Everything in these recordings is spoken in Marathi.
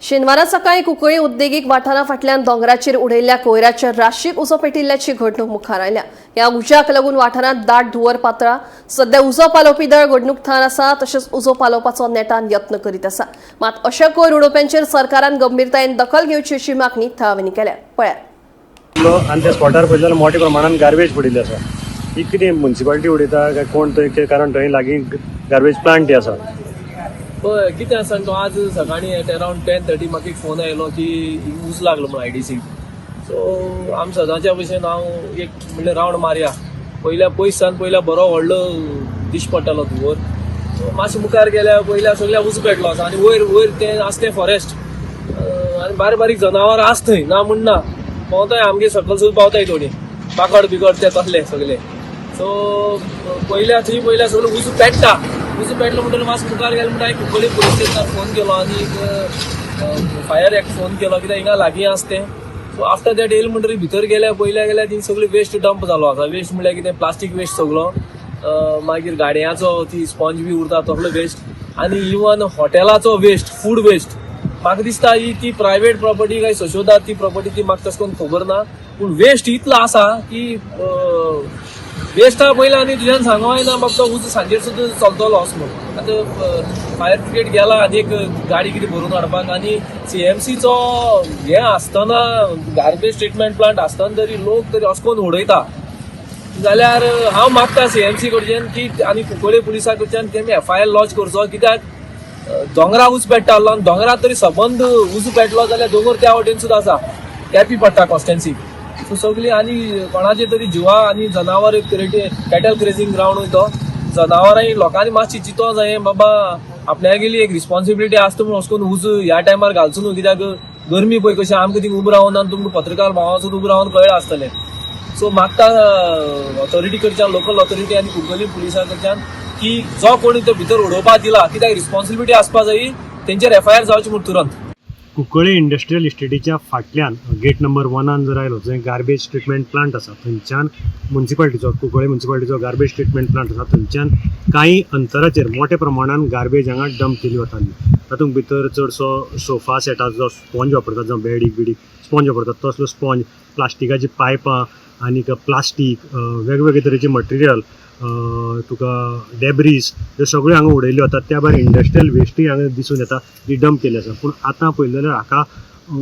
शेनवारा सकाळी कुंकळी उद्देगीक वाठारा फाटल्यान दोंगराचेर उडयल्ल्या कोयराच्या राशीक उजो पेटिल्ल्याची घडणूक मुखार आयल्या। ह्या उज्याक लागून वाठारांत दाट धुंवर पातळा। सध्या उजो पालोवपी दळ घडणूक थळार आसा, तशेंच उजो पालोवपाचो नेटान यत्न करीत आसा। मात अशा कोयर उडोवप्यांचेर सरकारान गंभीरतायेन दखल घेवची अशी मागणी थळाव्यांनी केल्या। पळयात आणि त्या स्पॉटार पळयत जाल्यार मोठ्या प्रमाणात गार्बेज पडिल्ली आसा। ही कितें म्युनिसिपालिटी उडयता काय कोण थंय, कारण थंय लागीं गार्बेज प्लांट आसा। पळय कितें आसा तो आज सकाळी एट अराउंड 10:30 म्हाका एक फोन आयलो की ऊस लागलो म्हणून IDC। सो आमी सदांच्या भशेन हांव एक म्हणल्यार रावंड मारया। पयल्या बरो व्हडलो दिश्ट पडटालो धुंवर। मातशें मुखार गेल्या पयल्या सगळ्या ऊस पेटलो आसा आनी वयर तें आसलें फॉरेस्ट आनी बारीक जनावर आसा थंय, ना म्हण ना। पावताय आमगे सकयल पावताय थोडी पाकड बिकड ते तसले सगळे। सो पयल्या सगळें ऊस पेटलो म्हणटकीर मातशें मुखार गेलें म्हणटा हांवें कुंकळी पुलीस स्टेशनार फोन केलो आनी फायर एक्ट फोन केलो, कित्याक हिंगा लागीं आसा तें। सो आफ्टर दॅट येयले म्हणटकीर भितर गेल्या गेल्यार ती सगळी वेस्ट डंप जालो आसा। वेस्ट म्हळ्यार कितें प्लास्टीक वेस्ट सगळो, मागीर गाडयांचो ती स्पॉन्ज बी उरता तसलो वेस्ट, आनी इवन हॉटेलाचो वेस्ट, फूड वेस्ट। म्हाका दिसता ही ती प्रायवेट प्रॉपर्टी काय सशोदात ती प्रॉपर्टी ती म्हाका तशें करून खबर ना, पूण वेस्ट इतलो आसा की वेस्टा पयलीं आनी तुज्यान सांगोय ना बाबा तो उज सांजेर सुद्दां चलतलो असो म्हणून। आतां फायर ब्रिगेड गेला आनी एक गाडी कितें भरून हाडपाक, आनी CMCचो हें आसतना गार्बेज ट्रिटमेंट प्लांट आसतना तरी लोक तरी असो करून उडयता जाल्यार हांव मागता CMC कडच्यान की आनी कुंकळी पुलिसा कडच्यान तेमी FIR लॉन्च करचो। कित्याक दोंगरा ऊस पेट्टालो आनी दोंगरात तरी सबंद ऊस पेटलो जाल्यार दोंगर त्या वटेन सुद्दां आसा, कॅपी पडटा कॉन्स्टेन्सी। सो सगळी आनी कोणाचे तरी जिवा आनी जनावर कॅटल क्रेजिंग ग्राउंड तो जनावरांय लोकांनी मातशी चिंतो जाय बाबा आपल्या गेली एक रिस्पॉन्सिबिलिटी आसता म्हणून वचून उज ह्या टायमार घालचो न्हू, कित्याक गरमी पळय कशें आमकां थिंग उबो रावन आनी तुमकां पत्रकार भावांसून उबो रावन कळ्ळें आसतलें। सो मागता ऑथॉरिटी कडच्यान, लोकल ऑथॉरिटी आनी कुंकळी पुलिसा कडच्यान की जो कोणी तो भितर उडोवपाक दिला कित्याक रिस्पॉन्सिबिलिटी आसपा जाय, तेंचेर FIR जावची म्हणून तुरंत। कुंकळी इंडस्ट्रियल इस्टेटीच्या फाटल्यान गेट नंबर 1 जर आयलो जंय गार्बेज ट्रिटमेंट प्लांट आसा, थंयच्यान म्युनिसिपालिटीचो कुंकळी म्युनिसिपालिटीचो गार्बेज ट्रिटमेंट प्लांट आसा, थंयच्यान कांय अंतराचेर मोठ्या प्रमाणात गार्बेज हांगा डंप केली वताली। तातूंत भितर चडसो सोफा सेटाचो जो स्पॉन्ज वापरतात, जावं बेडीक स्पॉन्ज वापरतात तसलो स्पॉन्ज, प्लास्टिकाची पायपां आनीक प्लास्टीक, वेगवेगळे तरेचे मटेरियल, तुका डेब्रीज ह्यो सगळ्यो हांगा उडयल्यो वतात। त्या भायर इंडस्ट्रियल वेस्टूय हांगा दिसून येता ती डंप केली आसा। पूण आतां पळयलें जाल्यार हाका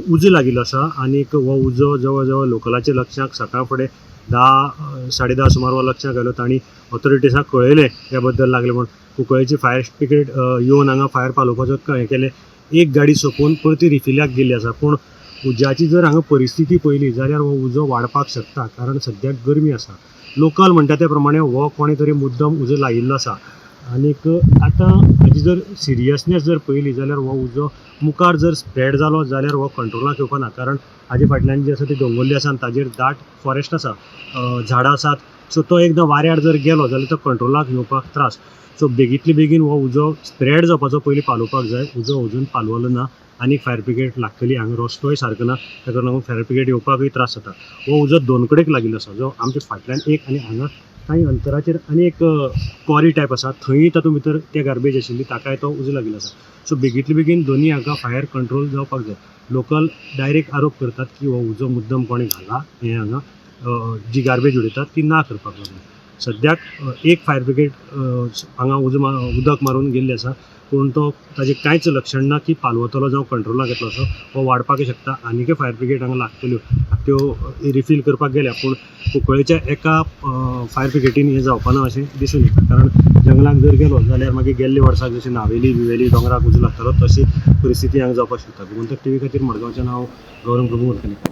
उजो लागिल्लो आसा आनीक हो उजो जवळ जवळ लोकलाच्या लक्षाक सकाळ फुडें 10 साडे 10 सुमार हो लक्षाक आयलो। तांणी ऑथॉरिटीजांक कळयलें ह्या बद्दल लागलें म्हूण। कुंकळीची फायर ब्रिगेड येवन हांगा फायर पालोवपाचो हें केलें। एक गाडी सोंपोवन परती रिफिलाक गेल्ली आसा। पूण उज्याची जर हांगा परिस्थिती पळयली जाल्यार हो उजो वाडपाक शकता, कारण सद्याक गरमी आसा। लोकल म्हणटा त्या प्रमाणे हो कोणे तरी मुद्दम उजो लायिल्लो आसा। आनीक आतां हाजी जर सिरियसनेस जर पळयली जाल्यार हो उजो मुखार जर स्प्रेड जालो जाल्यार हो कंट्रोलाक येवपा ना, कारण हाजे फाटल्यान जी आसा ती दोंगुल्ली आसा आनी ताजेर दाट फॉरेस्ट आसा, झाडां आसात। सो तो एकदां वाऱ्यार जर गेलो जाल्यार तो कंट्रोलाक येवपाक त्रास। सो बेगींतले बेगीन हो उजो स्प्रेड जावपाचो पयलीं पालोवपाक जाय। उजो अजून पालवलो ना आनी फायर ब्रिगेड लागतली। हांगा रस्तोय सारको ना, ताका लागून फायर ब्रिगेड येवपाकूय त्रास जाता। हो उजो दोन कडेक लागिल्लो आसा, जो आमच्या फाटल्यान एक आनी हांगा कांय अंतराचेर आनी एक क्वॉरी टायप आसा, थंय तातूंत भितर तें गार्बेज आशिल्ली ताकाय तो उजो लागिल्लो आसा। सो बेगींतले बेगीन दोनी हाका फायर कंट्रोल जावपाक जाय। लोकल डायरेक्ट आरोप करतात की हो उजो मुद्दम कोणी घाला, हें हांगा जी गार्बेज उडयतात ती ना करपाक लागून। सद्याक एक फायर ब्रिगेड हांगा उदक मारून गेल्ली आसा, पूण तो ताजें कांयच लक्षण ना की पालवतलो जावं कंट्रोलाक येतलो असो। हो वाडपाकय शकता। आनीकय फायर ब्रिगेड हांगा लागतल्यो, त्यो रिफील करपाक गेल्या, पूण कुंकळेच्या एका फायर ब्रिगेडीन हें जावपा ना अशें दिसून येता। कारण जंगलाक जर गेलो जाल्यार मागीर गेल्ले वर्साक जशी नावेली बिवेली दोंगराक उजो लागतालो तशी परिस्थिती हांगा जावपाक शकता। गोमंतक TV खातीर मडगांवच्यान हांव गौरव प्रभू वळखणी।